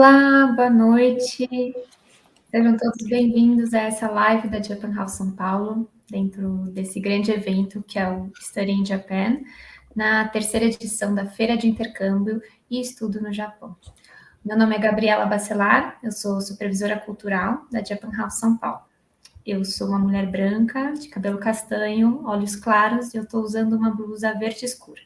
Olá, boa noite. Sejam todos bem-vindos a essa live da Japan House São Paulo, dentro desse grande evento que é o Study in Japan, na terceira edição da Feira de Intercâmbio e Estudo no Japão. Meu nome é Gabriela Bacelar, eu sou supervisora cultural da Japan House São Paulo. Eu sou uma mulher branca, de cabelo castanho, olhos claros, e eu estou usando uma blusa verde escura.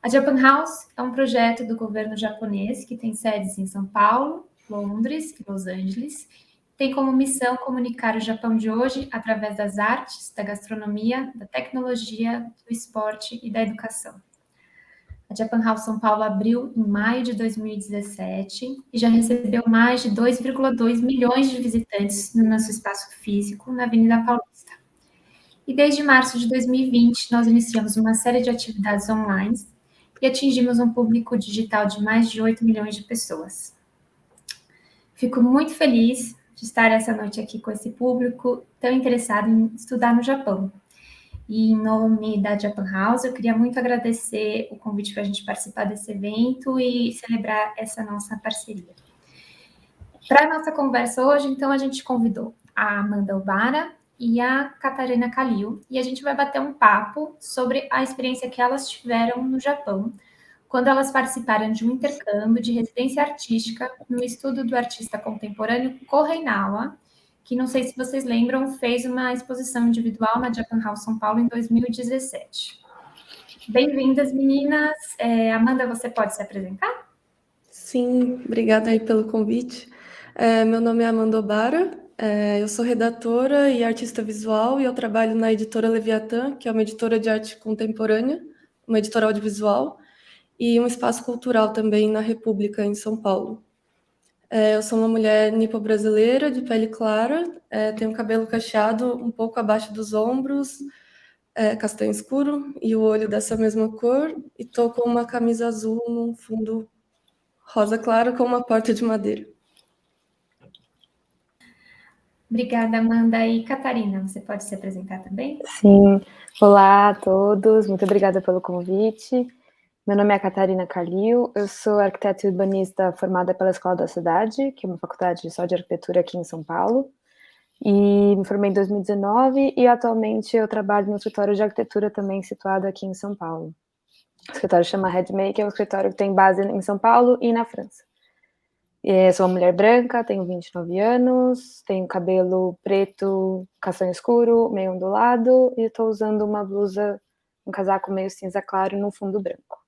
A Japan House é um projeto do governo japonês que tem sedes em São Paulo, Londres e Los Angeles. Tem como missão comunicar o Japão de hoje através das artes, da gastronomia, da tecnologia, do esporte e da educação. A Japan House São Paulo abriu em maio de 2017 e já recebeu mais de 2,2 milhões de visitantes no nosso espaço físico na Avenida Paulista. E desde março de 2020, nós iniciamos uma série de atividades online e atingimos um público digital de mais de 8 milhões de pessoas. Fico muito feliz de estar essa noite aqui com esse público tão interessado em estudar no Japão. E em nome da Japan House, eu queria muito agradecer o convite para a gente participar desse evento e celebrar essa nossa parceria. Para a nossa conversa hoje, então, a gente convidou a Amanda Obara e a Catarina Calil, e a gente vai bater um papo sobre a experiência que elas tiveram no Japão, quando elas participaram de um intercâmbio de residência artística no estudo do artista contemporâneo Koreinawa, que não sei se vocês lembram, fez uma exposição individual na Japan House São Paulo em 2017. Bem-vindas, meninas. Amanda, você pode se apresentar? Sim, obrigada aí pelo convite. Meu nome é Amanda Obara, eu sou redatora e artista visual e eu trabalho na editora Leviatã, que é uma editora de arte contemporânea, uma editora audiovisual e um espaço cultural também na República, em São Paulo. Eu sou uma mulher nipo-brasileira, de pele clara, tenho cabelo cacheado um pouco abaixo dos ombros, castanho escuro e o olho dessa mesma cor, e tô com uma camisa azul num fundo rosa claro com uma porta de madeira. Obrigada, Amanda. E Catarina, você pode se apresentar também? Sim. Olá a todos, muito obrigada pelo convite. Meu nome é Catarina Calil, eu sou arquiteta e urbanista formada pela Escola da Cidade, que é uma faculdade só de arquitetura aqui em São Paulo, e me formei em 2019 e atualmente eu trabalho no escritório de arquitetura também situado aqui em São Paulo. O escritório chama Headmaker, é um escritório que tem base em São Paulo e na França. Sou uma mulher branca, tenho 29 anos, tenho cabelo preto, castanho escuro, meio ondulado, e estou usando uma blusa, um casaco meio cinza claro num fundo branco.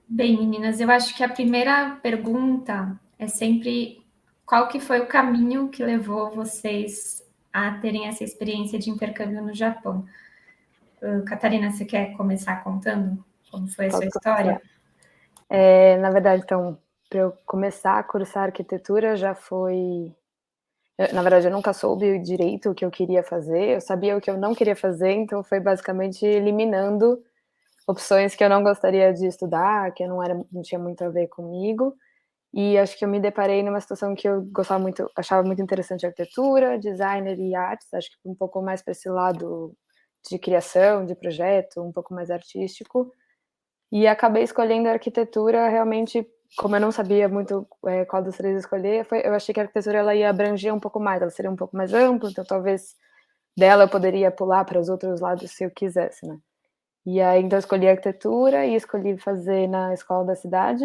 Bem, meninas, eu acho que a primeira pergunta é sempre qual que foi o caminho que levou vocês a terem essa experiência de intercâmbio no Japão. Catarina, você quer começar contando como foi a sua história? Na verdade, então, para eu começar a cursar arquitetura já foi... Na verdade, eu nunca soube direito o que eu queria fazer, eu sabia o que eu não queria fazer, então foi basicamente eliminando opções que eu não gostaria de estudar, que não tinha muito a ver comigo. E acho que eu me deparei numa situação que eu gostava muito, achava muito interessante arquitetura, designer e artes, acho que um pouco mais para esse lado de criação, de projeto, um pouco mais artístico. E acabei escolhendo a arquitetura realmente, como eu não sabia muito qual dos três escolher, eu achei que a arquitetura ela ia abranger um pouco mais, ela seria um pouco mais ampla, então talvez dela eu poderia pular para os outros lados se eu quisesse, né? E aí, então, eu escolhi arquitetura e escolhi fazer na Escola da Cidade,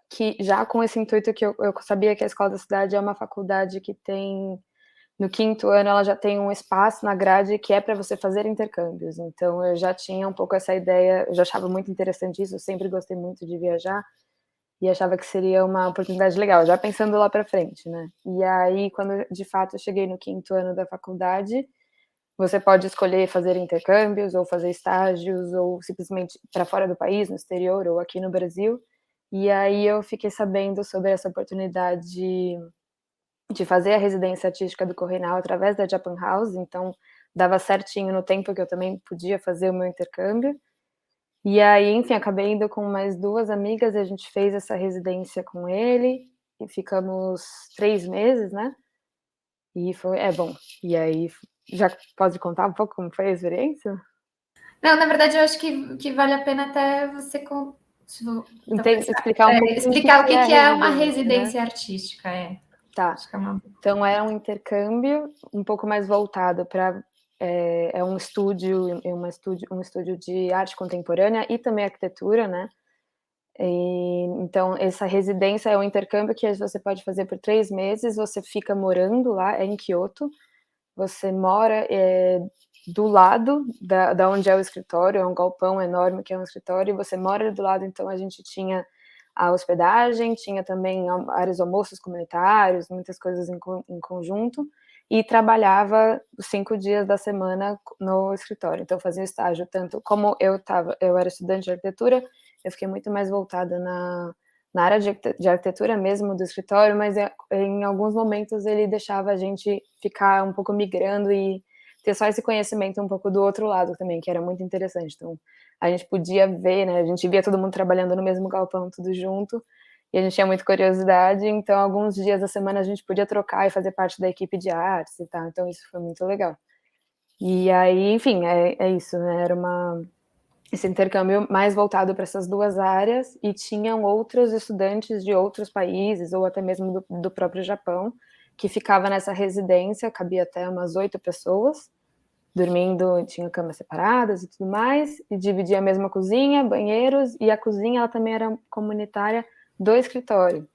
que já com esse intuito que eu sabia que a Escola da Cidade é uma faculdade que tem, no 5º ano, ela já tem um espaço na grade que é para você fazer intercâmbios. Então, eu já tinha um pouco essa ideia, eu já achava muito interessante isso, eu sempre gostei muito de viajar e achava que seria uma oportunidade legal, já pensando lá para frente, né? E aí, quando de fato eu cheguei no 5º ano da faculdade, você pode escolher fazer intercâmbios ou fazer estágios ou simplesmente para fora do país, no exterior ou aqui no Brasil. E aí eu fiquei sabendo sobre essa oportunidade de fazer a residência artística do Corrinal através da Japan House, então dava certinho no tempo que eu também podia fazer o meu intercâmbio. E aí, enfim, acabei indo com mais 2 amigas e a gente fez essa residência com ele e ficamos 3 meses, né? E foi, bom. E aí, já pode contar um pouco como foi a experiência? Não, na verdade, eu acho que vale a pena até você explicar um pouco explicar o que é uma residência, residência artística, Tá. Então é um intercâmbio um pouco mais voltado para é um estúdio de arte contemporânea e também arquitetura, né? Então essa residência é um intercâmbio que você pode fazer por 3 meses. Você fica morando lá, em Kyoto. Você mora do lado da onde é o escritório, é um galpão enorme que é um escritório, e você mora do lado. Então a gente tinha a hospedagem, tinha também áreas almoços comunitários, muitas coisas em conjunto, e trabalhava os 5 dias da semana no escritório. Então fazia estágio, tanto como eu era estudante de arquitetura, eu fiquei muito mais voltada na área de arquitetura mesmo do escritório, mas em alguns momentos ele deixava a gente ficar um pouco migrando e ter só esse conhecimento um pouco do outro lado também, que era muito interessante. Então, a gente podia ver, né? A gente via todo mundo trabalhando no mesmo galpão, tudo junto, e a gente tinha muita curiosidade. Então, alguns dias da semana a gente podia trocar e fazer parte da equipe de artes e tal. Então, isso foi muito legal. E aí, enfim, é isso, né? Era esse intercâmbio mais voltado para essas duas áreas, e tinham outros estudantes de outros países, ou até mesmo do próprio Japão, que ficava nessa residência, cabia até umas 8 pessoas, dormindo, tinha camas separadas e tudo mais, e dividia a mesma cozinha, banheiros, e a cozinha ela também era comunitária do escritório.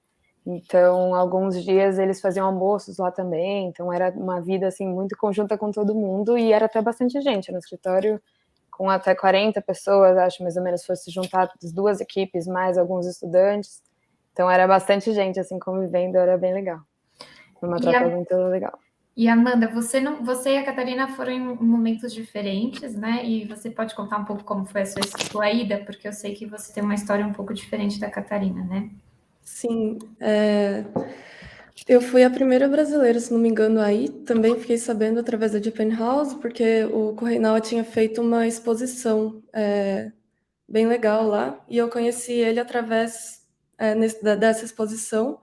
Então, alguns dias eles faziam almoços lá também, então era uma vida assim muito conjunta com todo mundo, e era até bastante gente no escritório, com até 40 pessoas, acho, mais ou menos, fosse juntar as duas equipes, mais alguns estudantes. Então, era bastante gente, assim, convivendo, era bem legal. Foi uma troca muito legal. E, Amanda, você e a Catarina foram em momentos diferentes, né? E você pode contar um pouco como foi a sua ida? Porque eu sei que você tem uma história um pouco diferente da Catarina, né? Sim, eu fui a primeira brasileira, se não me engano, aí. Também fiquei sabendo através da Japan House, porque o Correinawa tinha feito uma exposição bem legal lá, e eu conheci ele através dessa exposição,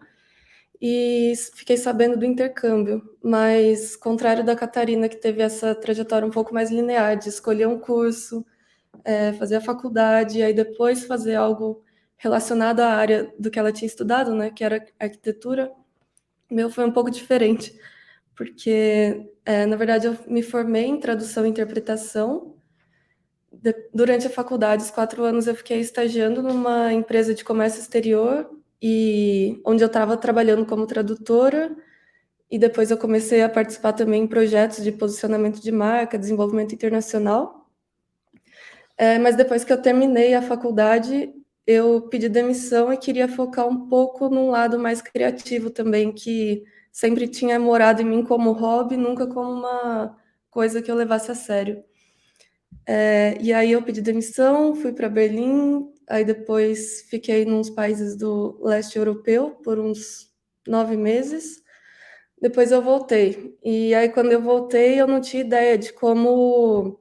e fiquei sabendo do intercâmbio. Mas, contrário da Catarina, que teve essa trajetória um pouco mais linear, de escolher um curso, fazer a faculdade, e aí depois fazer algo relacionado à área do que ela tinha estudado, né, que era arquitetura, meu foi um pouco diferente, porque, na verdade, eu me formei em tradução e interpretação. Durante a faculdade, os 4 anos, eu fiquei estagiando numa empresa de comércio exterior, e onde eu estava trabalhando como tradutora, e depois eu comecei a participar também em projetos de posicionamento de marca, desenvolvimento internacional. Mas depois que eu terminei a faculdade, eu pedi demissão e queria focar um pouco num lado mais criativo também, que sempre tinha morado em mim como hobby, nunca como uma coisa que eu levasse a sério. E aí eu pedi demissão, fui para Berlim, aí depois fiquei nos países do leste europeu por uns 9 meses. Depois eu voltei. E aí quando eu voltei, eu não tinha ideia de como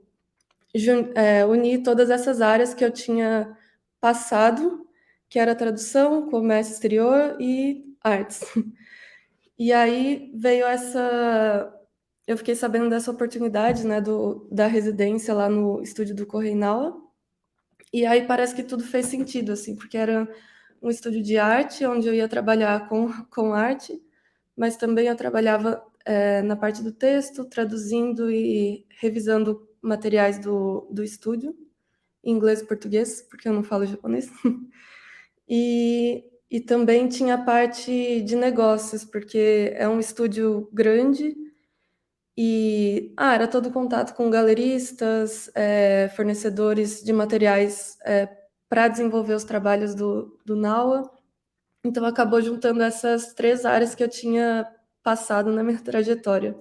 unir todas essas áreas que eu tinha passado, que era tradução, comércio exterior e artes. E aí veio eu fiquei sabendo dessa oportunidade, né, da residência lá no estúdio do Correinawa, e aí parece que tudo fez sentido, assim, porque era um estúdio de arte, onde eu ia trabalhar com arte, mas também eu trabalhava na parte do texto, traduzindo e revisando materiais do estúdio, em inglês e português, porque eu não falo japonês. E também tinha a parte de negócios, porque é um estúdio grande e era todo contato com galeristas, fornecedores de materiais para desenvolver os trabalhos do Nawa. Então, acabou juntando essas 3 áreas que eu tinha passado na minha trajetória.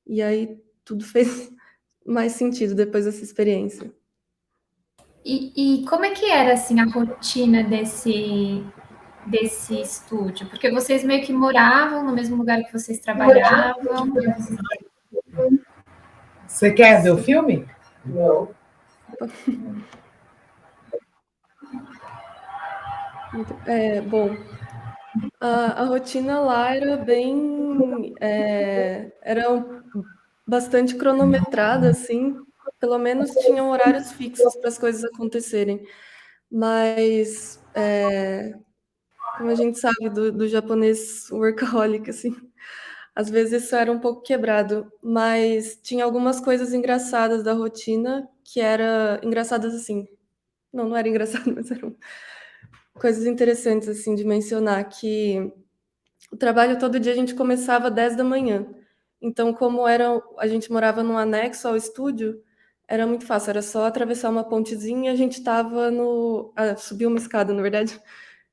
E aí, tudo fez mais sentido depois dessa experiência. E como é que era, assim, a rotina desse estúdio? Porque vocês meio que moravam no mesmo lugar que vocês trabalhavam. Você quer ver o filme? Não. Bom, a rotina lá era bastante cronometrada, assim, pelo menos tinham horários fixos para as coisas acontecerem. mas como a gente sabe do japonês workaholic, assim, às vezes isso era um pouco quebrado, mas tinha algumas coisas engraçadas da rotina que era engraçadas assim. Não era engraçado, mas eram coisas interessantes assim de mencionar que o trabalho todo dia a gente começava às 10 da manhã. Então, como a gente morava num anexo ao estúdio, era muito fácil, era só atravessar uma pontezinha e a gente estava subir uma escada, na verdade,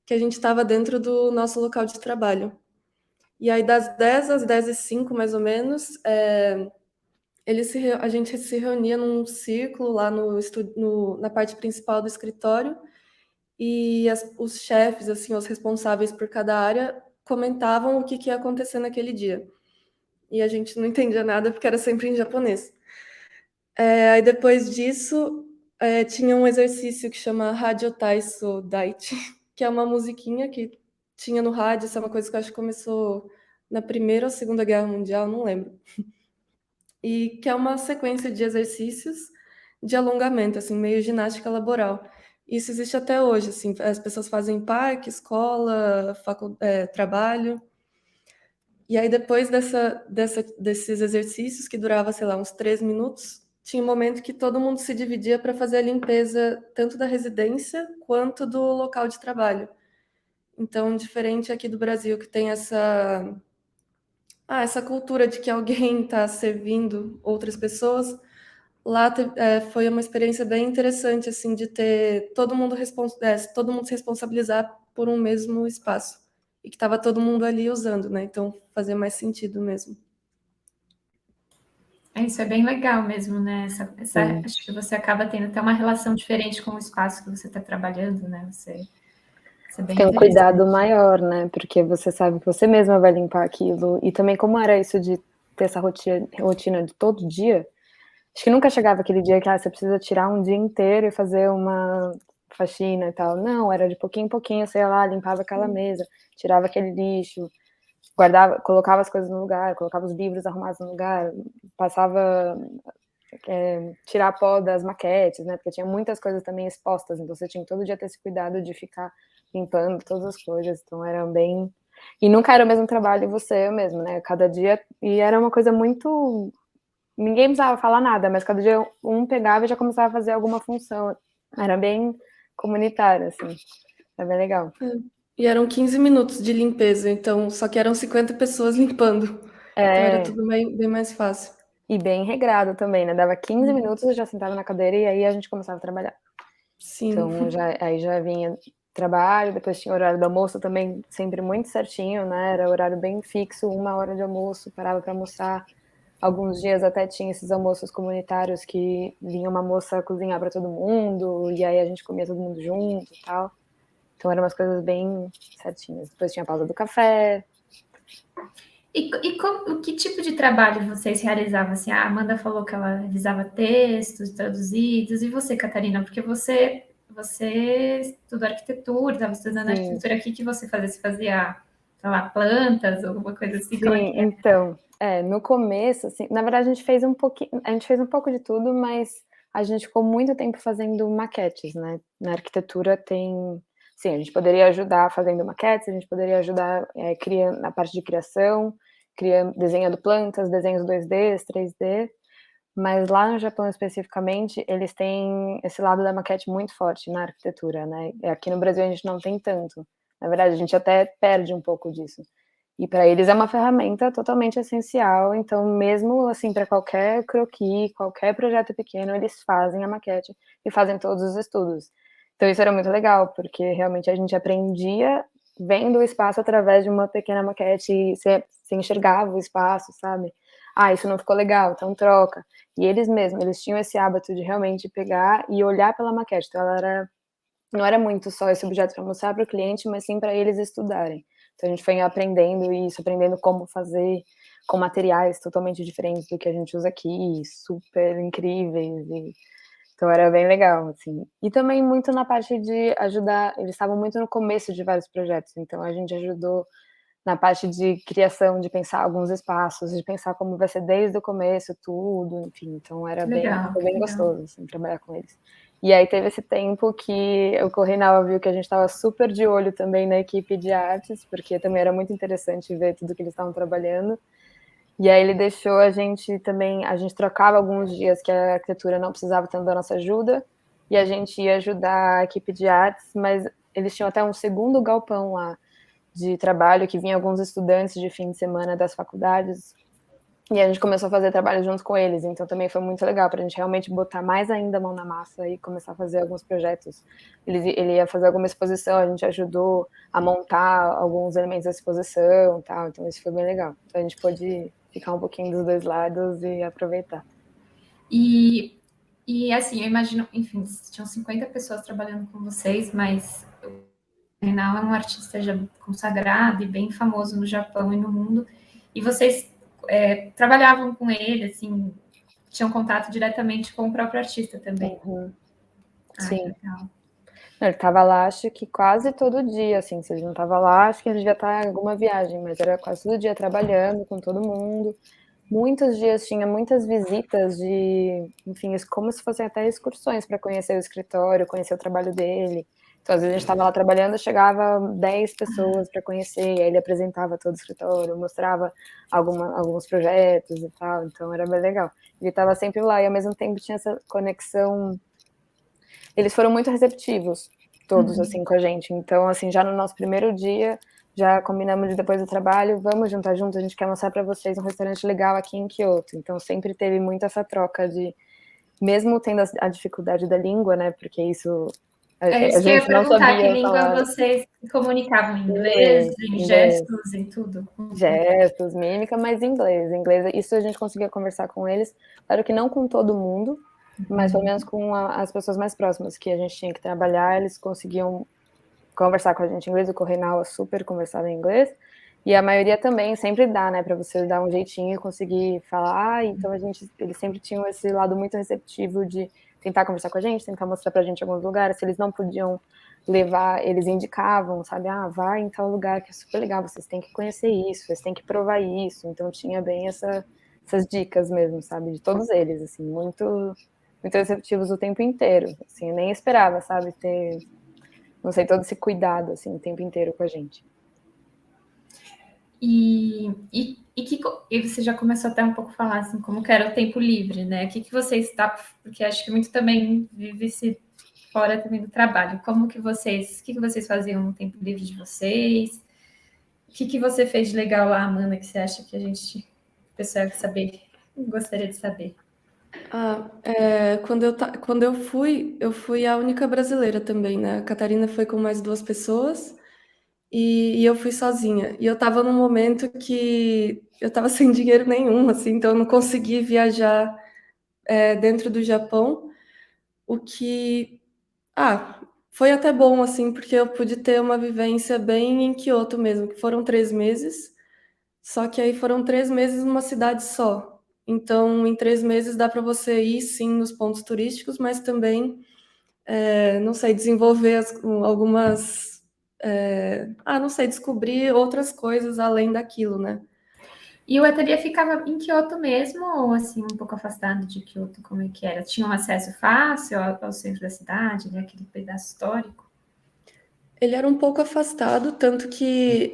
que a gente estava dentro do nosso local de trabalho. E aí, das 10 às 10h05, mais ou menos, a gente se reunia num círculo lá na parte principal do escritório e os chefes, assim, os responsáveis por cada área, comentavam o que ia acontecer naquele dia. E a gente não entendia nada porque era sempre em japonês. Aí depois disso, tinha um exercício que chama Radio Taiso Daichi, que é uma musiquinha que tinha no rádio, isso é uma coisa que eu acho que começou na Primeira ou Segunda Guerra Mundial, não lembro. E que é uma sequência de exercícios de alongamento, assim, meio ginástica laboral. Isso existe até hoje, assim, as pessoas fazem em parque, escola, trabalho. E aí, depois desses exercícios, que durava, sei lá, uns 3 minutos, tinha um momento que todo mundo se dividia para fazer a limpeza tanto da residência quanto do local de trabalho. Então, diferente aqui do Brasil, que tem essa cultura de que alguém está servindo outras pessoas, lá foi uma experiência bem interessante, assim, de ter todo mundo se responsabilizar por um mesmo espaço. E que estava todo mundo ali usando, né? Então fazia mais sentido mesmo. Isso é bem legal mesmo, né? Acho que você acaba tendo até uma relação diferente com o espaço que você está trabalhando, né? Isso é bem Tem um interessante. cuidado maior, né? Porque você sabe que você mesma vai limpar aquilo. E também como era isso de ter essa rotina de todo dia, acho que nunca chegava aquele dia que você precisa tirar um dia inteiro e fazer uma faxina e tal. Não, era de pouquinho em pouquinho, sei lá, limpava aquela mesa, tirava aquele lixo, guardava, colocava as coisas no lugar, colocava os livros arrumados no lugar, passava tirar pó das maquetes, né? Porque tinha muitas coisas também expostas, então você tinha todo dia ter esse cuidado de ficar limpando todas as coisas, então era bem... E nunca era o mesmo trabalho você mesmo, né? Cada dia... E era uma coisa muito... Ninguém precisava falar nada, mas cada dia um pegava e já começava a fazer alguma função. Era bem comunitário, assim. Era bem legal. E eram 15 minutos de limpeza, então só que eram 50 pessoas limpando. Então era tudo bem mais fácil. E bem regrado também, né? Dava 15 minutos, eu já sentava na cadeira e aí a gente começava a trabalhar. Sim. Então aí já vinha trabalho, depois tinha o horário do almoço também, sempre muito certinho, né? Era horário bem fixo, 1 hora de almoço, parava para almoçar. Alguns dias até tinha esses almoços comunitários que vinha uma moça cozinhar para todo mundo, e aí a gente comia todo mundo junto e tal. Então eram umas coisas bem certinhas. Depois tinha a pausa do café. Que tipo de trabalho vocês realizavam? Assim, a Amanda falou que ela revisava textos traduzidos, e você, Catarina? Porque você estudou arquitetura, estava estudando arquitetura aqui, que você fazia? Você fazia, sei lá, plantas, alguma coisa assim? Sim, como é que é? então, no começo, assim, na verdade a gente fez um pouco de tudo, mas a gente ficou muito tempo fazendo maquetes, né? Na arquitetura tem, sim, a gente poderia ajudar fazendo maquetes, a gente poderia ajudar criando na parte de criação, desenhando plantas, desenhos 2D, 3D, mas lá no Japão especificamente, eles têm esse lado da maquete muito forte na arquitetura, né? Aqui no Brasil a gente não tem tanto. Na verdade, a gente até perde um pouco disso. E para eles é uma ferramenta totalmente essencial, então mesmo assim para qualquer croquis, qualquer projeto pequeno, eles fazem a maquete e fazem todos os estudos. Então isso era muito legal, porque realmente a gente aprendia vendo o espaço através de uma pequena maquete, e você enxergava o espaço, sabe? Isso não ficou legal, então troca. E eles mesmos, eles tinham esse hábito de realmente pegar e olhar pela maquete, então não era muito só esse objeto para mostrar para o cliente, mas sim para eles estudarem. Então a gente foi aprendendo isso, aprendendo como fazer com materiais totalmente diferentes do que a gente usa aqui, super incríveis. Então era bem legal, assim. E também muito na parte de ajudar, eles estavam muito no começo de vários projetos, então a gente ajudou na parte de criação, de pensar alguns espaços, de pensar como vai ser desde o começo tudo, enfim. Então era bem Legal, gostoso, assim, trabalhar com eles. E aí teve esse tempo que o Corrinal viu que a gente estava super de olho também na equipe de artes, porque também era muito interessante ver tudo que eles estavam trabalhando. E aí ele deixou a gente também, a gente trocava alguns dias que a arquitetura não precisava tanto da nossa ajuda, e a gente ia ajudar a equipe de artes, mas eles tinham até um segundo galpão lá de trabalho, que vinha alguns estudantes de fim de semana das faculdades, e a gente começou a fazer trabalho junto com eles, então também foi muito legal para a gente realmente botar mais ainda a mão na massa e começar a fazer alguns projetos. Ele ia fazer alguma exposição, a gente ajudou a montar alguns elementos da exposição e tal, então isso foi bem legal. Então a gente pôde ficar um pouquinho dos dois lados e aproveitar. E assim, eu imagino, enfim, tinham 50 pessoas trabalhando com vocês, mas o Reinal é um artista já consagrado e bem famoso no Japão e no mundo, e vocês trabalhavam com ele, assim, tinham contato diretamente com o próprio artista também. Uhum. Ai, Sim. legal. Ele estava lá, acho que quase todo dia, assim, se ele não estava lá, acho que ele devia estar em alguma viagem, mas era quase todo dia trabalhando com todo mundo. Muitos dias tinha muitas visitas de, enfim, como se fossem até excursões para conhecer o escritório, conhecer o trabalho dele. Então, às vezes a gente estava lá trabalhando, chegava 10 pessoas para conhecer, e aí ele apresentava todo o escritório, mostrava alguns projetos e tal, então era bem legal. Ele estava sempre lá e ao mesmo tempo tinha essa conexão. Eles foram muito receptivos, todos, assim, com a gente. Então, assim, já no nosso primeiro dia, já combinamos de depois do trabalho, vamos juntar juntos, a gente quer mostrar para vocês um restaurante legal aqui em Kyoto. Então, sempre teve muito essa troca de, mesmo tendo a dificuldade da língua, né, porque isso É a isso que eu ia gente não perguntar, que sabia língua falar. vocês comunicavam? Em inglês, em Inglês, gestos, em tudo? gestos, mímica, mas inglês. Inglês, isso a gente conseguia conversar com eles. Claro que não com todo mundo, mas pelo menos com as pessoas mais próximas que a gente tinha que trabalhar, eles conseguiam conversar com a gente em inglês. O Correnal super conversava em inglês. E a maioria também sempre dá, né, para você dar um jeitinho e conseguir falar. Então eles sempre tinham esse lado muito receptivo de tentar conversar com a gente, tentar mostrar pra gente alguns lugares. Se eles não podiam levar, eles indicavam, sabe? Ah, vai em tal lugar que é super legal, vocês têm que conhecer isso, vocês têm que provar isso. Então tinha bem essas dicas mesmo, sabe? De todos eles, assim, muito receptivos o tempo inteiro. Assim, eu nem esperava, sabe? Ter, não sei, todo esse cuidado, assim, o tempo inteiro com a gente. E você já começou até um pouco a falar assim, como que era o tempo livre, né? O que você está, porque acho que muito também vive-se fora também do trabalho. O que vocês faziam no tempo livre de vocês? O que você fez de legal lá, Amanda, que você acha que o pessoal gostaria de saber? Quando eu fui a única brasileira também, né? A Catarina foi com mais duas pessoas e eu fui sozinha. E eu tava num momento que eu tava sem dinheiro nenhum, assim, então eu não consegui viajar dentro do Japão, o que, foi até bom, assim, porque eu pude ter uma vivência bem em Kyoto mesmo, que foram 3 meses, só que aí foram 3 meses numa cidade só. Então, em 3 meses dá para você ir, sim, nos pontos turísticos, mas também, não sei, desenvolver algumas... não sei, descobrir outras coisas além daquilo, né? E o ateliê ficava em Kyoto mesmo, ou assim, um pouco afastado de Kyoto, como é que era? Tinha um acesso fácil ao centro da cidade, né? Aquele pedaço histórico? Ele era um pouco afastado, tanto que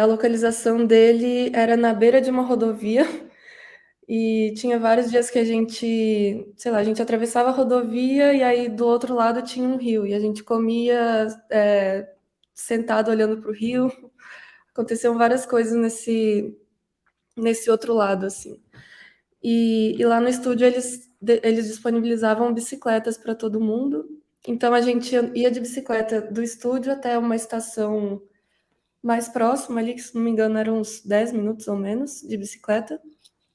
a localização dele era na beira de uma rodovia. E tinha vários dias que a gente, sei lá, a gente atravessava a rodovia e aí do outro lado tinha um rio. E a gente comia sentado olhando para o rio. Aconteciam várias coisas nesse outro lado, assim. E lá no estúdio eles disponibilizavam bicicletas para todo mundo. Então a gente ia de bicicleta do estúdio até uma estação mais próxima ali, que se não me engano eram uns 10 minutos ou menos de bicicleta.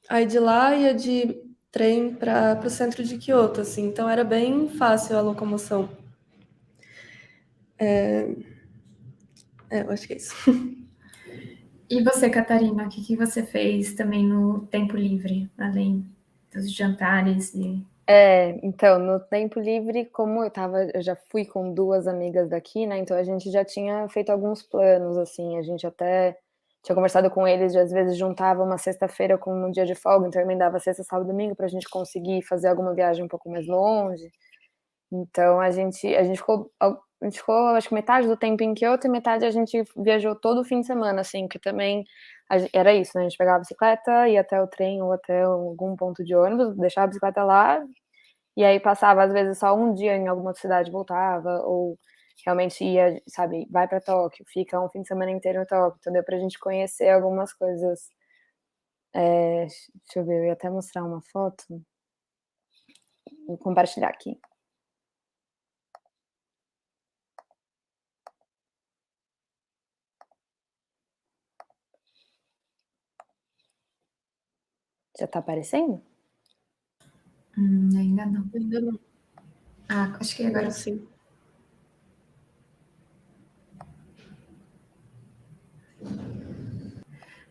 Aí de lá ia de trem para o centro de Kyoto, assim, então era bem fácil a locomoção. Eu acho que é isso. E você, Catarina, o que você fez também no tempo livre, além dos jantares e... Então, no tempo livre, como eu já fui com duas amigas daqui, né? Então a gente já tinha feito alguns planos, assim, a gente até tinha conversado com eles de às vezes juntava uma sexta-feira com um dia de folga, então eu emendava sexta, sábado, domingo para a gente conseguir fazer alguma viagem um pouco mais longe. Então a gente ficou, acho que metade do tempo em Kyoto e metade a gente viajou todo o fim de semana, assim, que também era isso, né? A gente pegava a bicicleta, ia até o trem ou até algum ponto de ônibus, deixava a bicicleta lá, e aí passava, às vezes, só um dia em alguma cidade, voltava, ou realmente ia, sabe, vai para Tóquio, fica um fim de semana inteiro em Tóquio, então deu pra gente conhecer algumas coisas. Deixa eu ver, eu ia até mostrar uma foto, vou compartilhar aqui. Já tá aparecendo? Ainda não. Ainda não. Acho que agora sim.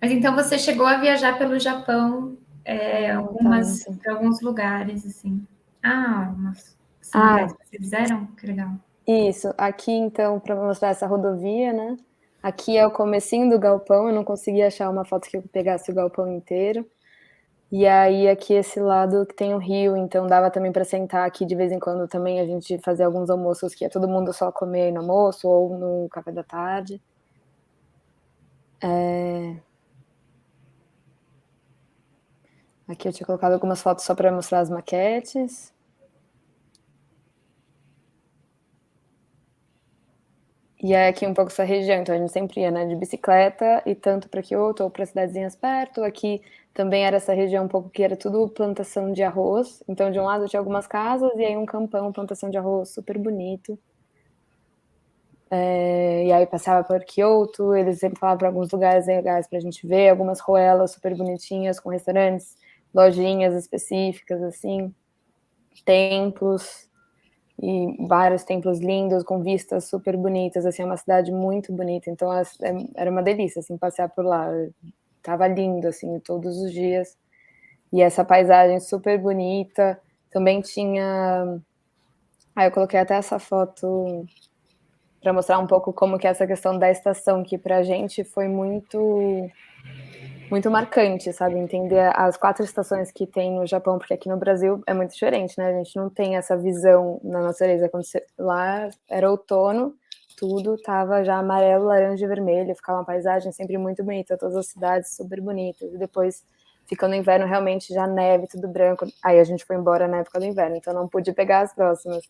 Mas então você chegou a viajar pelo Japão, para alguns lugares, assim. Umas cidades que vocês fizeram? Que legal. Isso, aqui então, para mostrar essa rodovia, né? Aqui é o comecinho do galpão, eu não consegui achar uma foto que eu pegasse o galpão inteiro. E aí aqui esse lado que tem o rio, então dava também para sentar aqui de vez em quando também a gente fazia alguns almoços que ia todo mundo só comer no almoço ou no café da tarde. Aqui eu tinha colocado algumas fotos só para mostrar as maquetes. E é aqui um pouco essa região, então a gente sempre ia, né, de bicicleta e tanto para Kyoto ou para cidadezinhas perto. Aqui também era essa região um pouco que era tudo plantação de arroz. Então de um lado tinha algumas casas e aí um campão, plantação de arroz super bonito. E aí passava por Kyoto, eles sempre falavam para alguns lugares legais pra gente ver, algumas ruelas super bonitinhas com restaurantes, lojinhas específicas, assim, templos. E vários templos lindos, com vistas super bonitas, assim, é uma cidade muito bonita, então era uma delícia, assim, passear por lá, tava lindo, assim, todos os dias, e essa paisagem super bonita, também tinha, eu coloquei até essa foto para mostrar um pouco como que é essa questão da estação, que pra gente foi muito marcante, sabe? Entender as 4 estações que tem no Japão, porque aqui no Brasil é muito diferente, né? A gente não tem essa visão na natureza. Quando lá era outono, tudo tava já amarelo, laranja e vermelho, ficava uma paisagem sempre muito bonita, todas as cidades super bonitas. E depois, ficando no inverno, realmente já neve, tudo branco. Aí a gente foi embora na época do inverno, então não pude pegar as próximas.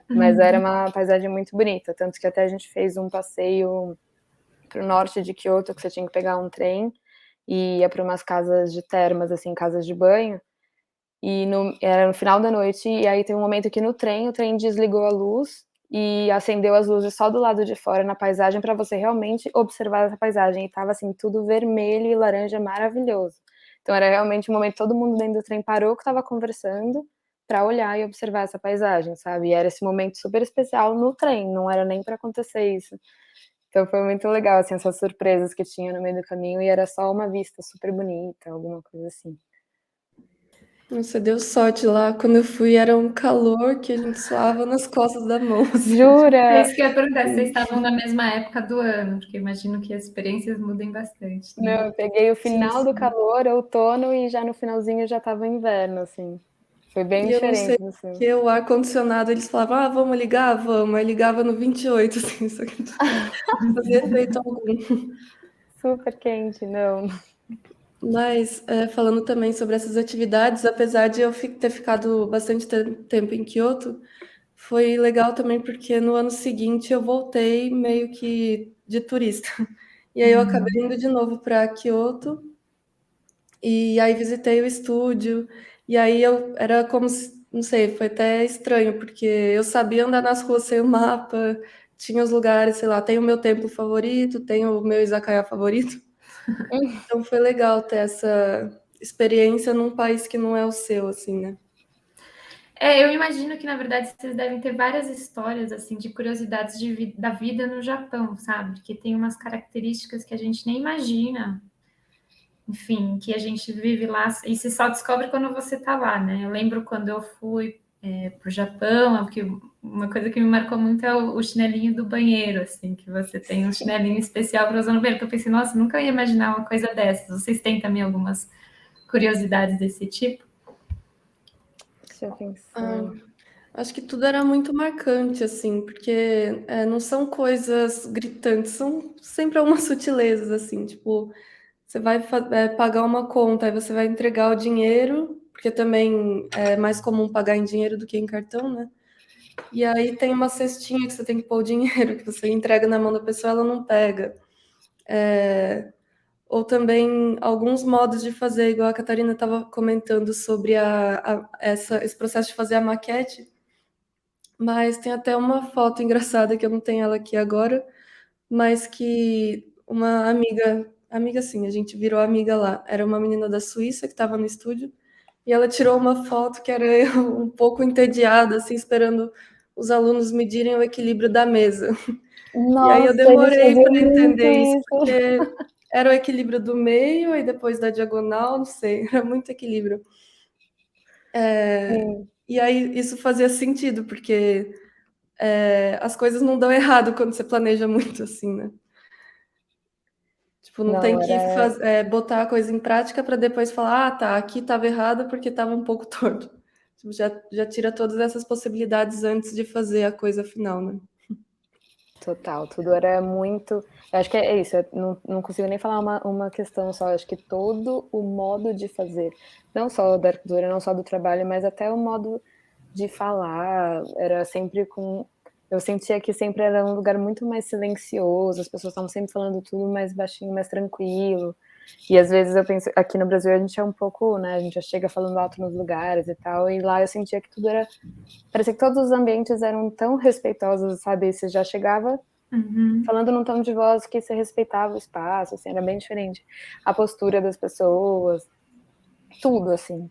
Mas era uma paisagem muito bonita, tanto que até a gente fez um passeio pro norte de Kyoto, que você tinha que pegar um trem e ia para umas casas de termas, assim, casas de banho, e era no final da noite, e aí tem um momento que no trem, o trem desligou a luz e acendeu as luzes só do lado de fora na paisagem para você realmente observar essa paisagem, e tava assim, tudo vermelho e laranja, maravilhoso. Então era realmente um momento que todo mundo dentro do trem parou que estava conversando para olhar e observar essa paisagem, sabe? E era esse momento super especial no trem, não era nem para acontecer isso. Então foi muito legal, assim, essas surpresas que tinha no meio do caminho, e era só uma vista super bonita, alguma coisa assim. Nossa, deu sorte lá. Quando eu fui, era um calor que a gente suava nas costas da mão. Assim. Jura? É isso que eu ia perguntar, se vocês estavam na mesma época do ano, porque imagino que as experiências mudem bastante. Né? Não, eu peguei o final do calor, outono, e já no finalzinho já tava inverno, assim. Foi bem E eu não sei diferente do seu. porque o ar-condicionado, eles falavam, vamos ligar? Vamos. Aí ligava no 28, assim, só que não fazia efeito algum. Super quente, não. Mas, falando também sobre essas atividades, apesar de eu ter ficado bastante tempo em Kyoto, foi legal também porque no ano seguinte eu voltei meio que de turista. E aí eu acabei indo de novo para Kyoto, e aí visitei o estúdio, e aí eu era como se, não sei, foi até estranho, porque eu sabia andar nas ruas sem o mapa, tinha os lugares, sei lá, tem o meu templo favorito, tem o meu izakaya favorito. Então foi legal ter essa experiência num país que não é o seu, assim, né? Eu imagino que, na verdade, vocês devem ter várias histórias, assim, de curiosidades da vida no Japão, sabe? Porque tem umas características que a gente nem imagina, enfim, que a gente vive lá e se só descobre quando você está lá, né? Eu lembro quando eu fui para o Japão, uma coisa que me marcou muito é o chinelinho do banheiro, assim, que você tem um chinelinho especial para usar no banheiro, que eu pensei, nossa, nunca ia imaginar uma coisa dessas. Vocês têm também algumas curiosidades desse tipo? Deixa eu pensar. Acho que tudo era muito marcante, assim, porque não são coisas gritantes, são sempre algumas sutilezas, assim, tipo, você vai pagar uma conta, aí você vai entregar o dinheiro, porque também é mais comum pagar em dinheiro do que em cartão, né? E aí tem uma cestinha que você tem que pôr o dinheiro, que você entrega na mão da pessoa, ela não pega. Ou também alguns modos de fazer, igual a Catarina estava comentando sobre esse processo de fazer a maquete, mas tem até uma foto engraçada que eu não tenho ela aqui agora, mas que uma amiga sim, a gente virou amiga lá. Era uma menina da Suíça que estava no estúdio e ela tirou uma foto que era eu um pouco entediada, assim, esperando os alunos medirem o equilíbrio da mesa. E aí eu Nossa, eles demorei faziam para muito entender isso, isso. porque era o equilíbrio do meio e depois da diagonal, não sei, era muito equilíbrio. Sim. E aí isso fazia sentido, porque as coisas não dão errado quando você planeja muito assim, né? Tipo, não tem Não, que era botar a coisa em prática para depois falar, ah, tá, aqui estava errado porque estava um pouco torto. Tipo, já tira todas essas possibilidades antes de fazer a coisa final, né? total, tudo era muito. Eu acho que é isso, eu não consigo nem falar uma questão só. Eu acho que todo o modo de fazer, não só da arquitetura, não só do trabalho, mas até o modo de falar, era sempre com. Eu sentia que sempre era um lugar muito mais silencioso, as pessoas estavam sempre falando tudo mais baixinho, mais tranquilo. E às vezes eu penso, aqui no Brasil a gente é um pouco, né, a gente já chega falando alto nos lugares e tal, e lá eu sentia que tudo era, parecia que todos os ambientes eram tão respeitosos, sabe? Você já chegava falando num tom de voz que você respeitava o espaço, assim, era bem diferente. A postura das pessoas, tudo, assim.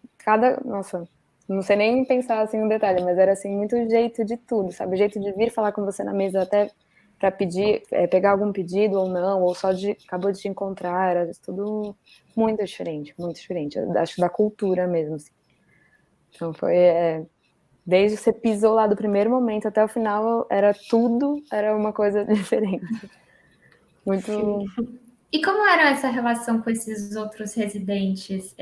Nossa, não sei nem pensar, assim, um detalhe, mas era, assim, muito jeito de tudo, sabe? O jeito de vir falar com você na mesa até para pedir, pegar algum pedido ou não, ou só acabou de te encontrar, era tudo muito diferente, muito diferente. Eu acho da cultura mesmo, assim. Então foi, desde que você pisou lá do primeiro momento até o final, era uma coisa diferente. Sim. Muito. E como era essa relação com esses outros residentes?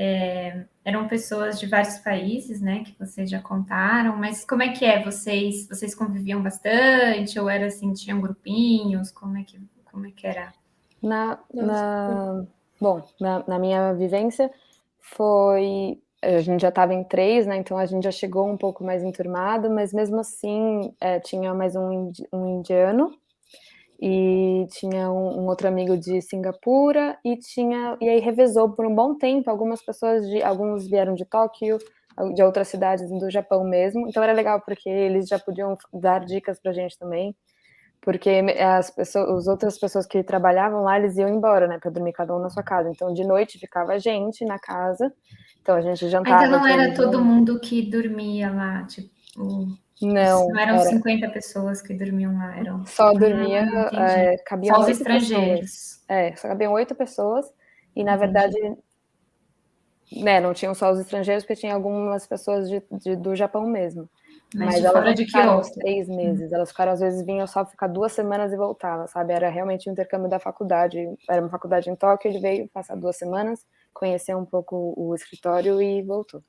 Eram pessoas de vários países, né, que vocês já contaram, mas como é que é? Vocês conviviam bastante? Ou era assim, tinham grupinhos? Como é que era? Na, Nossa. na, bom, na minha vivência foi. A gente já estava em três, né? Então a gente já chegou um pouco mais enturmado, mas mesmo assim tinha mais um indiano e tinha um outro amigo de Singapura e aí revezou por um bom tempo. Alguns vieram de Tóquio, de outras cidades do Japão mesmo. Então era legal porque eles já podiam dar dicas pra gente também. Porque as outras pessoas que trabalhavam lá, eles iam embora, né, para dormir cada um na sua casa. Então, de noite ficava a gente na casa. Então, a gente Ainda jantava não era todos todo juntos. mundo que dormia lá, tipo, não Não, eram 50 pessoas que dormiam lá, eram. só dormia, Entendi. cabiam Só os 8 pessoas. estrangeiros. Só cabiam 8 pessoas. E, na verdade, Entendi. né, não tinham só os estrangeiros, porque tinha algumas pessoas do Japão mesmo. Mas Mas de elas fora não de ficaram os Kyoto. 3 meses. Elas ficaram, às vezes, vinham só ficar 2 semanas e voltavam, sabe? Era realmente um intercâmbio da faculdade. Era uma faculdade em Tóquio, ele veio passar 2 semanas, conhecer um pouco o escritório e voltou.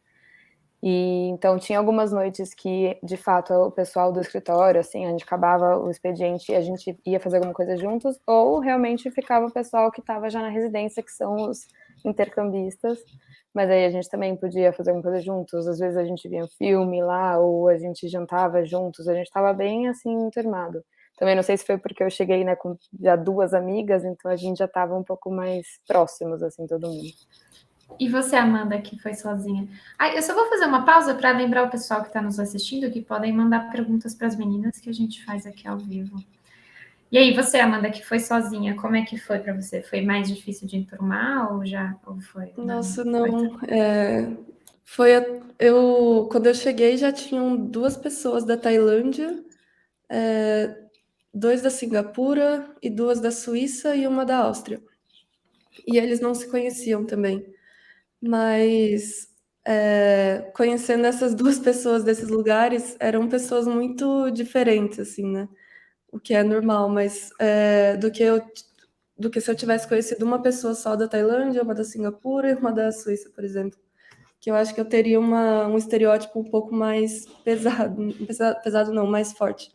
E então tinha algumas noites que, de fato, o pessoal do escritório, assim, a gente acabava o expediente e a gente ia fazer alguma coisa juntos, ou realmente ficava o pessoal que estava já na residência, que são os intercambistas, mas aí a gente também podia fazer alguma coisa juntos, às vezes a gente via um filme lá, ou a gente jantava juntos, a gente estava bem, assim, enturmado. Também não sei se foi porque eu cheguei, né, com já 2 amigas, então a gente já estava um pouco mais próximos, assim, todo mundo. E você, Amanda, que foi sozinha? Eu só vou fazer uma pausa para lembrar o pessoal que está nos assistindo que podem mandar perguntas para as meninas que a gente faz aqui ao vivo. E aí, você, Amanda, que foi sozinha, como é que foi para você? Foi mais difícil de enturmar ou foi? Nossa, Foi não. Quando eu cheguei já tinham 2 pessoas da Tailândia, é, 2 da Singapura e 2 da Suíça e uma da Áustria. E eles não se conheciam também. Mas conhecendo essas 2 pessoas desses lugares, eram pessoas muito diferentes, assim, né? O que é normal, mas do que se eu tivesse conhecido uma pessoa só da Tailândia, uma da Singapura e uma da Suíça, por exemplo. que eu acho que eu teria um estereótipo um pouco mais pesado não, mais forte.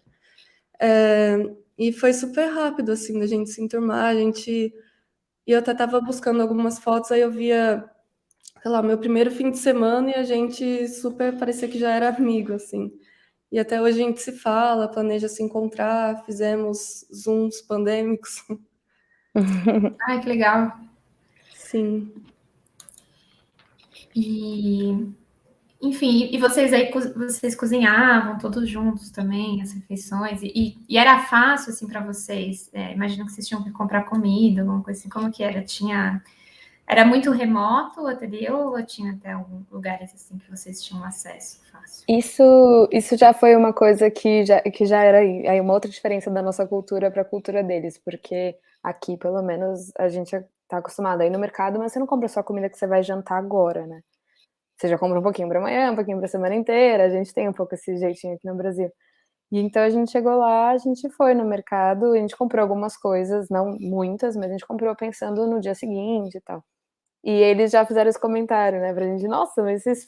E foi super rápido, assim, da gente se enturmar, e eu até tava buscando algumas fotos, aí eu via, sei lá, meu primeiro fim de semana e a gente super parecia que já era amigo, assim. E até hoje a gente se fala, planeja se encontrar, fizemos Zooms pandêmicos. Ai, que legal. Sim. E, enfim, e vocês aí, vocês cozinhavam todos juntos também, as refeições? E era fácil, assim, para vocês? Imagino que vocês tinham que comprar comida, alguma coisa assim. Como que era? Era muito remoto o ateliê ou tinha até alguns lugares, assim, que vocês tinham acesso fácil? Isso já foi uma coisa que já era aí uma outra diferença da nossa cultura para a cultura deles, porque aqui, pelo menos, a gente tá acostumado a ir no mercado, mas você não compra só a comida que você vai jantar agora, né? Você já compra um pouquinho para amanhã, um pouquinho para a semana inteira, a gente tem um pouco esse jeitinho aqui no Brasil. E então a gente chegou lá, a gente foi no mercado, a gente comprou algumas coisas, não muitas, mas a gente comprou pensando no dia seguinte e tal. E eles já fizeram esse comentário, né, pra gente: "Nossa, mas vocês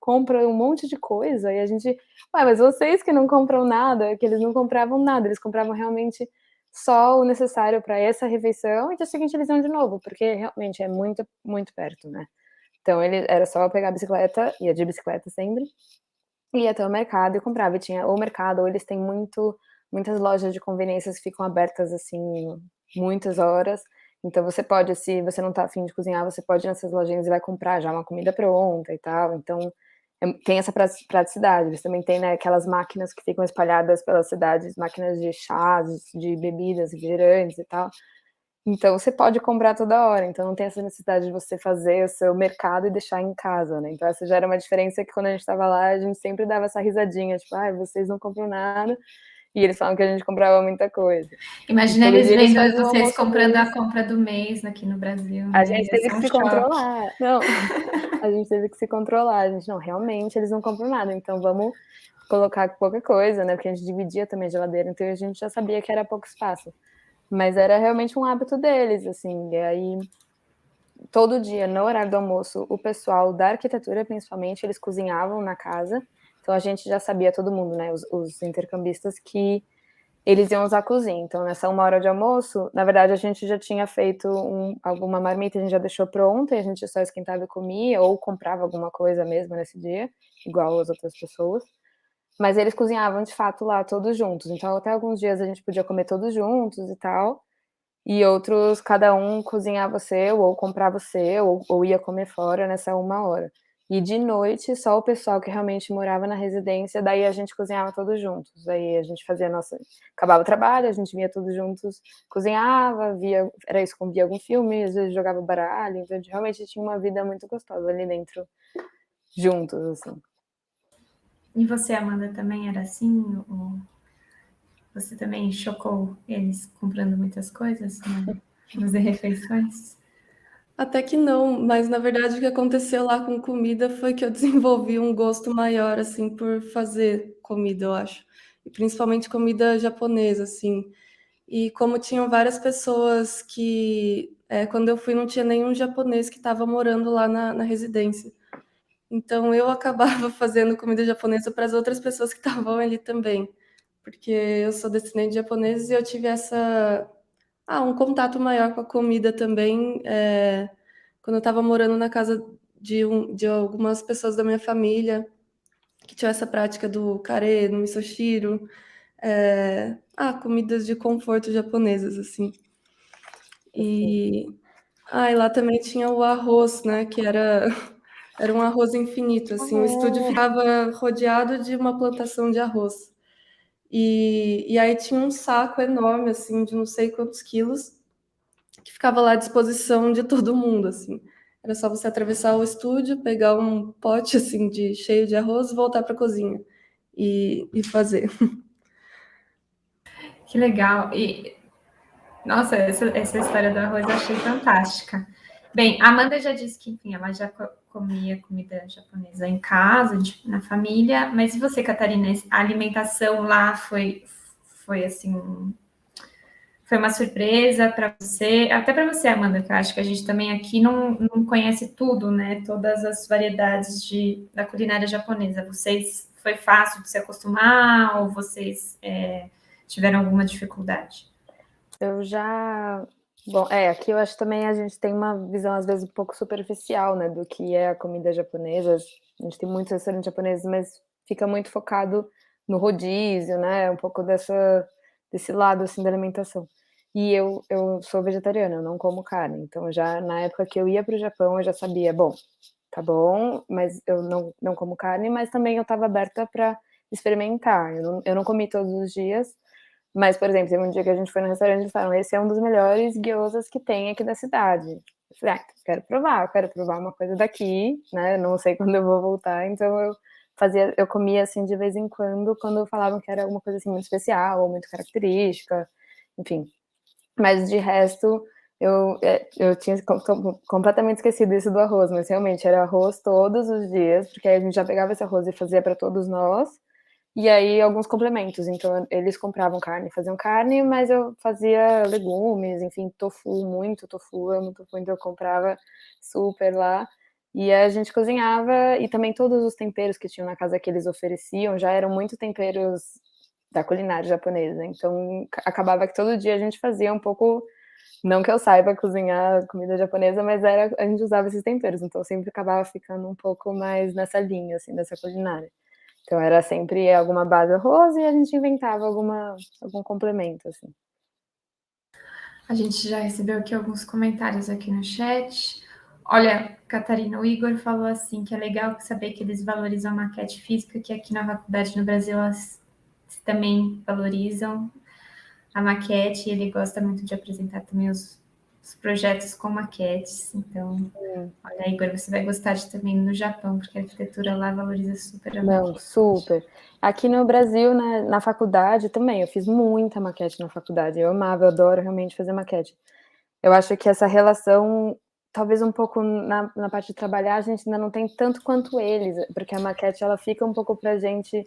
compram um monte de coisa", e a gente: "Ué, mas vocês que não compram nada", que eles não compravam nada, eles compravam realmente só o necessário para essa refeição e dia seguinte eles iam de novo, porque realmente é muito, muito perto, né. Então ele era só pegar a bicicleta, ia de bicicleta sempre, ia até o mercado e comprava. E tinha ou mercado ou eles têm muitas lojas de conveniências que ficam abertas, assim, muitas horas. Então você pode, se você não tá afim de cozinhar, você pode ir nessas lojinhas e vai comprar já uma comida pronta e tal. Então, tem essa praticidade. Eles também têm, né, aquelas máquinas que ficam espalhadas pelas cidades, máquinas de chás, de bebidas, refrigerantes e tal. Então você pode comprar toda hora, então não tem essa necessidade de você fazer o seu mercado e deixar em casa, né. Então essa já era uma diferença que quando a gente estava lá, a gente sempre dava essa risadinha, tipo: "Ai, vocês não compram nada", e eles falavam que a gente comprava muita coisa. E Imagina todo eles dia eles vendo faziam o vocês almoço comprando deles. a compra do mês aqui no Brasil, A né? gente Ia teve ser que um se choque. controlar. Não, a gente teve que se controlar, a gente: "Não, realmente eles não compram nada, então vamos colocar pouca coisa", né, porque a gente dividia também a geladeira, então a gente já sabia que era pouco espaço. Mas era realmente um hábito deles, assim, e aí todo dia, no horário do almoço, o pessoal da arquitetura, principalmente, eles cozinhavam na casa, então a gente já sabia, todo mundo, né, os intercambistas, que eles iam usar a cozinha. Então, nessa 1 hora de almoço, na verdade, a gente já tinha feito alguma marmita, a gente já deixou pronta, e a gente só esquentava e comia, ou comprava alguma coisa mesmo nesse dia, igual as outras pessoas. Mas eles cozinhavam, de fato, lá, todos juntos. Então, até alguns dias a gente podia comer todos juntos e tal, e outros, cada um cozinhava o seu, ou comprava o seu, ou ia comer fora nessa 1 hora. E de noite, só o pessoal que realmente morava na residência, daí a gente cozinhava todos juntos. Aí a gente fazia a nossa. Acabava o trabalho, a gente vinha todos juntos, cozinhava, via. Era isso, via algum filme, às vezes jogava baralho. Então a gente realmente tinha uma vida muito gostosa ali dentro, juntos, assim. E você, Amanda, também era assim? Ou você também chocou eles comprando muitas coisas, né, nas refeições? Até que não, mas na verdade o que aconteceu lá com comida foi que eu desenvolvi um gosto maior, assim, por fazer comida, eu acho. E principalmente comida japonesa, assim. E como tinham várias pessoas que, quando eu fui, não tinha nenhum japonês que estava morando lá na residência. Então eu acabava fazendo comida japonesa para as outras pessoas que estavam ali também, porque eu sou descendente de japoneses e eu tive um contato maior com a comida também, quando eu estava morando na casa de algumas pessoas da minha família que tinham essa prática do kare, no misoshiro, comidas de conforto japonesas, assim. E lá também tinha o arroz, né, que era um arroz infinito, assim, o estúdio ficava rodeado de uma plantação de arroz. E aí tinha um saco enorme, assim, de não sei quantos quilos, que ficava lá à disposição de todo mundo, assim. Era só você atravessar o estúdio, pegar um pote, assim, cheio de arroz e voltar para a cozinha e fazer. Que legal. E, nossa, essa história do arroz eu achei fantástica. Bem, a Amanda já disse que, enfim, ela já comia comida japonesa em casa, na família, mas e você, Catarina? A alimentação lá foi assim, foi uma surpresa para você, até para você, Amanda, que eu acho que a gente também aqui não conhece tudo, né? Todas as variedades da culinária japonesa. Foi fácil de se acostumar ou vocês tiveram alguma dificuldade? Eu já. Bom, aqui eu acho também a gente tem uma visão, às vezes, um pouco superficial, né, do que é a comida japonesa. A gente tem muitos restaurantes japoneses, mas fica muito focado no rodízio, né, um pouco desse lado, assim, da alimentação. E eu sou vegetariana, eu não como carne, então já na época que eu ia para o Japão, eu já sabia, bom, tá bom, mas eu não como carne, mas também eu estava aberta para experimentar. Eu não comi todos os dias, mas, por exemplo, teve um dia que a gente foi no restaurante e eles falaram: esse é um dos melhores gyozas que tem aqui da cidade. Eu falei: quero provar uma coisa daqui, né? Não sei quando eu vou voltar, então eu comia assim de vez em quando falavam que era alguma coisa assim muito especial ou muito característica, enfim. Mas de resto, eu tinha completamente esquecido isso do arroz, mas realmente era arroz todos os dias, porque aí a gente já pegava esse arroz e fazia para todos nós. E aí alguns complementos, então eles compravam carne, faziam carne, mas eu fazia legumes, enfim, tofu, muito tofu, amo tofu, então eu comprava super lá. E a gente cozinhava, e também todos os temperos que tinham na casa que eles ofereciam já eram muito temperos da culinária japonesa. Então acabava que todo dia a gente fazia um pouco, não que eu saiba cozinhar comida japonesa, mas a gente usava esses temperos, então eu sempre acabava ficando um pouco mais nessa linha, assim, dessa culinária. Então era sempre alguma base arroz e a gente inventava algum complemento, assim. A gente já recebeu aqui alguns comentários aqui no chat. Olha, Catarina, o Igor falou assim que é legal saber que eles valorizam a maquete física, que aqui na faculdade no Brasil elas também valorizam a maquete, e ele gosta muito de apresentar também os projetos com maquetes. Então, olha, Igor, você vai gostar de também no Japão, porque a arquitetura lá valoriza super a Não, maquete. super. Aqui no Brasil, né, na faculdade também, eu fiz muita maquete na faculdade. Eu amava, eu adoro realmente fazer maquete. Eu acho que essa relação, talvez um pouco na parte de trabalhar, a gente ainda não tem tanto quanto eles, porque a maquete ela fica um pouco pra gente.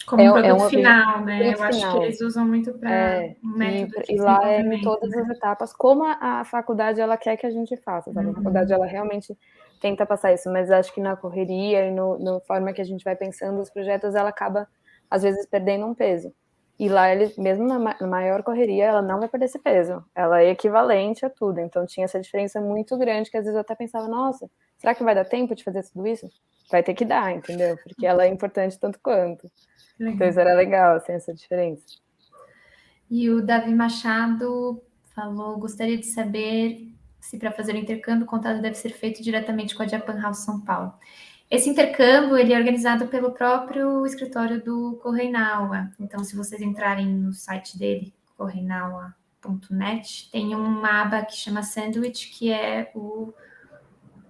Como um produto Um final, né? produto Eu acho que final. eles usam muito para um método de E lá é em desenvolvimento, todas né? as etapas, como a faculdade ela quer que a gente faça, sabe? A faculdade ela realmente tenta passar isso, mas acho que na correria e na forma que a gente vai pensando os projetos, ela acaba, às vezes, perdendo um peso. E lá, mesmo na maior correria, ela não vai perder esse peso. Ela é equivalente a tudo. Então, tinha essa diferença muito grande, que às vezes eu até pensava, nossa, será que vai dar tempo de fazer tudo isso? Vai ter que dar, entendeu? Porque ela é importante tanto quanto. Então, isso era legal, assim, essa diferença. E o Davi Machado falou: gostaria de saber se para fazer o intercâmbio o contato deve ser feito diretamente com a Japan House São Paulo. Esse intercâmbio ele é organizado pelo próprio escritório do Correinaua. Então, se vocês entrarem no site dele, correinaua.net, tem uma aba que chama Sandwich, que é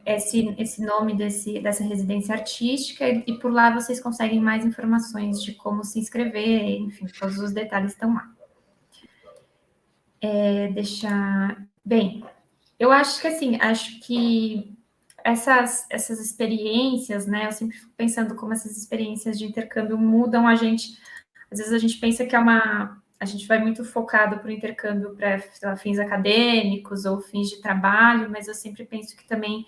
esse nome dessa residência artística, e por lá vocês conseguem mais informações de como se inscrever, enfim, todos os detalhes estão lá. Bem, eu acho que assim, essas experiências, né? Eu sempre fico pensando como essas experiências de intercâmbio mudam a gente. Às vezes a gente pensa que a gente vai muito focado para o intercâmbio para fins acadêmicos ou fins de trabalho, mas eu sempre penso que também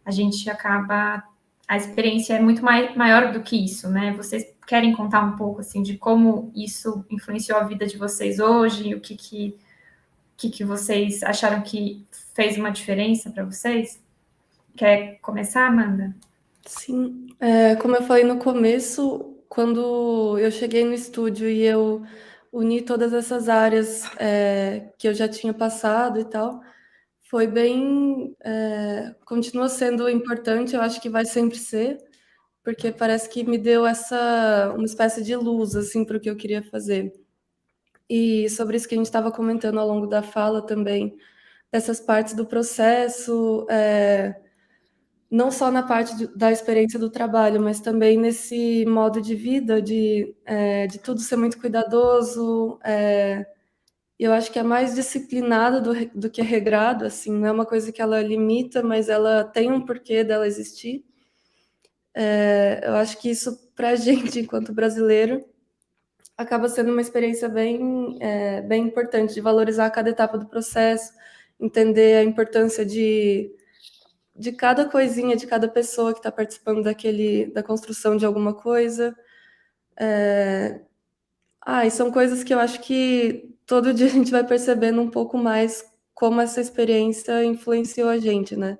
a gente acaba. A experiência é muito maior do que isso, né? Vocês querem contar um pouco assim de como isso influenciou a vida de vocês hoje, o que vocês acharam que fez uma diferença para vocês? Quer começar, Amanda? Sim, como eu falei no começo, quando eu cheguei no estúdio e eu uni todas essas áreas que eu já tinha passado e tal, foi bem, continua sendo importante, eu acho que vai sempre ser, porque parece que me deu uma espécie de luz, assim, para o que eu queria fazer. E sobre isso que a gente estava comentando ao longo da fala também, dessas partes do processo, não só na parte da experiência do trabalho, mas também nesse modo de vida, de tudo ser muito cuidadoso. Eu acho que é mais disciplinado do que regrado, assim, não é uma coisa que ela limita, mas ela tem um porquê dela existir. Eu acho que isso, para a gente, enquanto brasileiro, acaba sendo uma experiência bem importante, de valorizar cada etapa do processo, entender a importância de cada coisinha, de cada pessoa que está participando da construção de alguma coisa. E são coisas que eu acho que todo dia a gente vai percebendo um pouco mais como essa experiência influenciou a gente, né?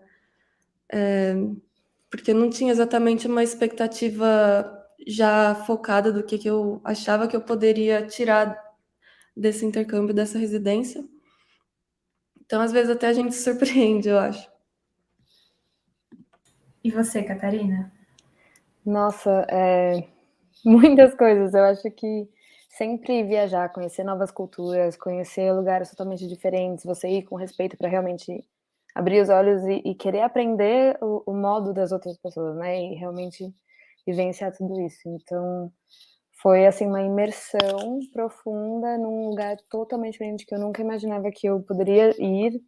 Porque não tinha exatamente uma expectativa já focada do que eu achava que eu poderia tirar desse intercâmbio, dessa residência. Então, às vezes, até a gente se surpreende, eu acho. E você, Catarina? Nossa, muitas coisas. Eu acho que sempre viajar, conhecer novas culturas, conhecer lugares totalmente diferentes, você ir com respeito para realmente abrir os olhos e querer aprender o modo das outras pessoas, né? E realmente vivenciar tudo isso. Então, foi assim uma imersão profunda num lugar totalmente diferente que eu nunca imaginava que eu poderia ir.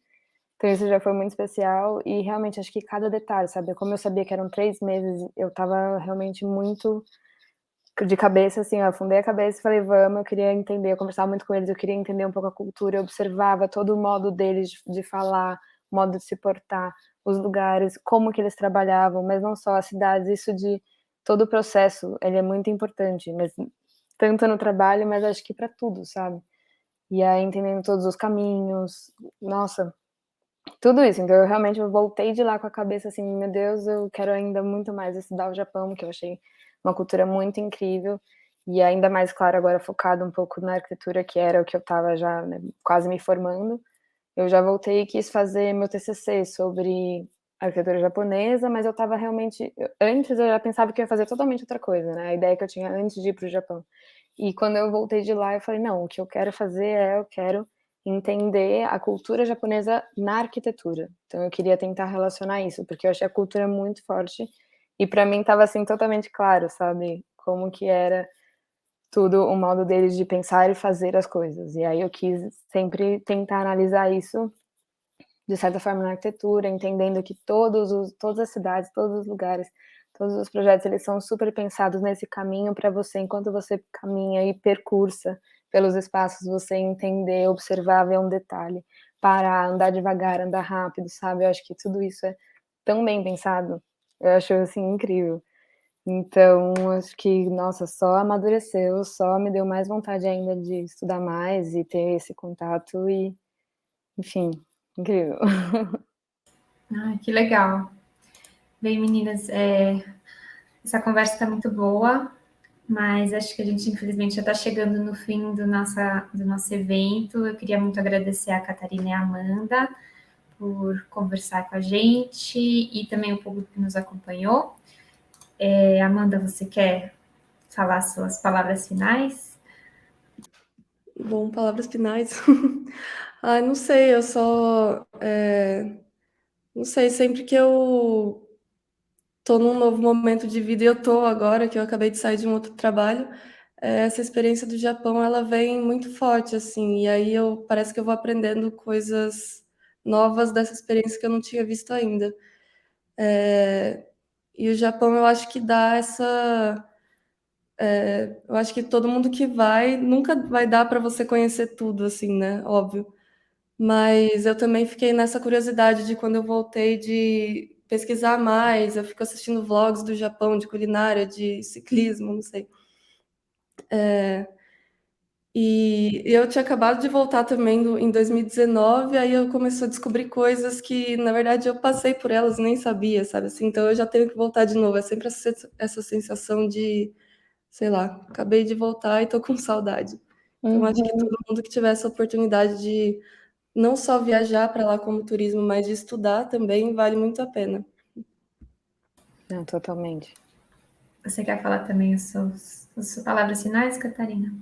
Então isso já foi muito especial e realmente acho que cada detalhe, sabe? Como eu sabia que eram 3 meses, eu estava realmente muito de cabeça, assim, eu afundei a cabeça e falei, vamos, eu queria entender, eu conversava muito com eles, eu queria entender um pouco a cultura, eu observava todo o modo deles de falar, o modo de se portar, os lugares, como que eles trabalhavam, mas não só as cidades, isso de todo o processo, ele é muito importante, mas tanto no trabalho, mas acho que para tudo, sabe? E aí entendendo todos os caminhos, nossa, tudo isso. Então eu realmente voltei de lá com a cabeça assim, meu Deus, eu quero ainda muito mais estudar o Japão, que eu achei uma cultura muito incrível. E ainda mais, claro, agora focado um pouco na arquitetura, que era o que eu estava já, né, quase me formando. Eu já voltei e quis fazer meu TCC sobre arquitetura japonesa, mas eu estava realmente... Antes eu já pensava que eu ia fazer totalmente outra coisa, né? A ideia que eu tinha antes de ir para o Japão. E quando eu voltei de lá, eu falei, não, o que eu quero fazer eu quero entender a cultura japonesa na arquitetura. Então eu queria tentar relacionar isso, porque eu achei a cultura muito forte e para mim estava assim totalmente claro, sabe, como que era tudo o modo deles de pensar e fazer as coisas. E aí eu quis sempre tentar analisar isso de certa forma na arquitetura, entendendo que todas as cidades, todos os lugares, todos os projetos, eles são super pensados nesse caminho para você, enquanto você caminha e percursa pelos espaços, você entender, observar, ver um detalhe, parar, andar devagar, andar rápido, sabe? Eu acho que tudo isso é tão bem pensado, eu acho, assim, incrível. Então, acho que, nossa, só amadureceu, só me deu mais vontade ainda de estudar mais e ter esse contato e, enfim, incrível. Ai, que legal. Bem, meninas, essa conversa está muito boa, mas acho que a gente, infelizmente, já está chegando no fim do nosso evento. Eu queria muito agradecer a Catarina e a Amanda por conversar com a gente e também o público que nos acompanhou. Amanda, você quer falar suas palavras finais? Bom, palavras finais. Não sei, eu só... não sei, sempre que eu tô num novo momento de vida, e eu tô agora, que eu acabei de sair de um outro trabalho, essa experiência do Japão, ela vem muito forte, assim, e aí parece que eu vou aprendendo coisas novas dessa experiência que eu não tinha visto ainda. E o Japão, eu acho que dá essa... eu acho que todo mundo que vai, nunca vai dar para você conhecer tudo, assim, né? Óbvio. Mas eu também fiquei nessa curiosidade de quando eu voltei de pesquisar mais, eu fico assistindo vlogs do Japão, de culinária, de ciclismo, não sei. E eu tinha acabado de voltar também em 2019, aí eu comecei a descobrir coisas que, na verdade, eu passei por elas e nem sabia, sabe assim? Então eu já tenho que voltar de novo. É sempre essa sensação de, sei lá, acabei de voltar e tô com saudade. Então acho que todo mundo que tiver essa oportunidade de não só viajar para lá como turismo, mas de estudar também vale muito a pena. Não, totalmente. Você quer falar também as suas palavras finais, Catarina?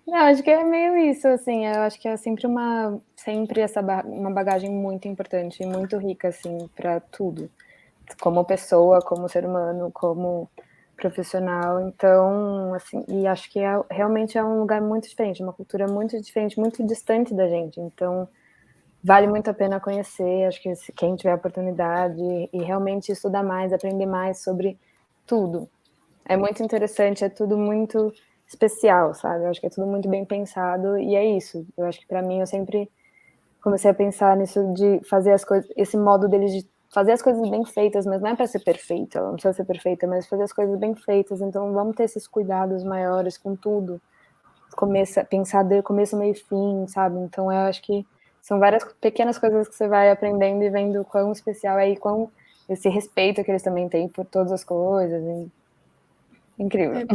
Eu acho que é meio isso, assim, eu acho que é sempre uma bagagem muito importante e muito rica, assim, para tudo, como pessoa, como ser humano, como profissional, então, assim, e acho que realmente é um lugar muito diferente, uma cultura muito diferente, muito distante da gente, então vale muito a pena conhecer, acho que quem tiver a oportunidade e realmente estudar mais, aprender mais sobre tudo. É muito interessante, é tudo muito especial, sabe? Eu acho que é tudo muito bem pensado e é isso. Eu acho que para mim eu sempre comecei a pensar nisso de fazer as coisas, esse modo deles de fazer as coisas bem feitas, mas não é para ser perfeita, ela não precisa ser perfeita, mas fazer as coisas bem feitas, então vamos ter esses cuidados maiores com tudo. Pensar de começo, meio e fim, sabe? Então eu acho que são várias pequenas coisas que você vai aprendendo e vendo quão especial é e quão esse respeito que eles também têm por todas as coisas. Incrível.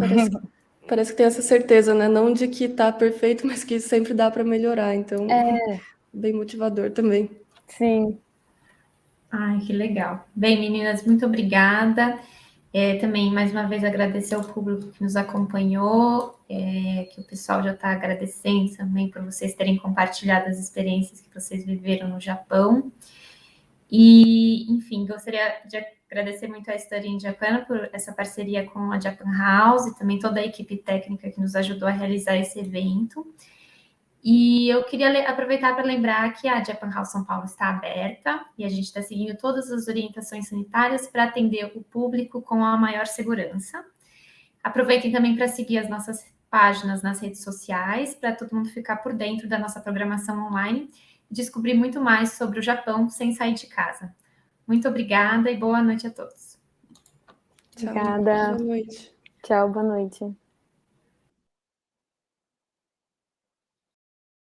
Parece que tem essa certeza, né? Não de que tá perfeito, mas que sempre dá para melhorar. Então, bem motivador também. Sim. Ai, que legal. Bem, meninas, muito obrigada. Também, mais uma vez, agradecer ao público que nos acompanhou, que o pessoal já está agradecendo também por vocês terem compartilhado as experiências que vocês viveram no Japão. E, enfim, gostaria de agradecer muito a Study in Japan por essa parceria com a Japan House e também toda a equipe técnica que nos ajudou a realizar esse evento. E eu queria aproveitar para lembrar que a Japan House São Paulo está aberta e a gente está seguindo todas as orientações sanitárias para atender o público com a maior segurança. Aproveitem também para seguir as nossas páginas nas redes sociais, para todo mundo ficar por dentro da nossa programação online e descobrir muito mais sobre o Japão sem sair de casa. Muito obrigada e boa noite a todos. Obrigada. Boa noite. Tchau, boa noite.